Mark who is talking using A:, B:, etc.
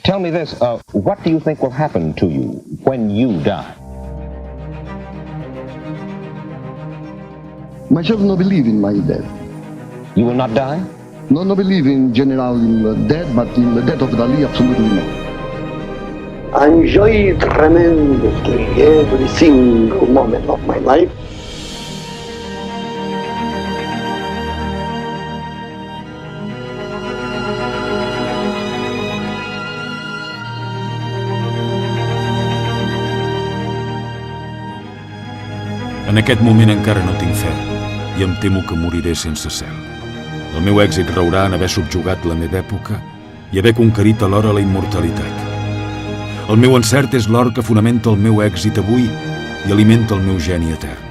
A: Tell me this, what do you think will happen to you when you die?
B: Myself no believe in my death.
A: You will not die?
B: No believe in general in death, but in the death of Dali, absolutely no.
C: I enjoy tremendously every single moment of my life.
D: En aquest moment encara no tinc fe i em temo que moriré sense cel. El meu èxit raurà en haver subjugat la meva època i haver conquerit alhora la immortalitat. El meu encert és l'or que fonamenta el meu èxit avui i alimenta el meu geni etern.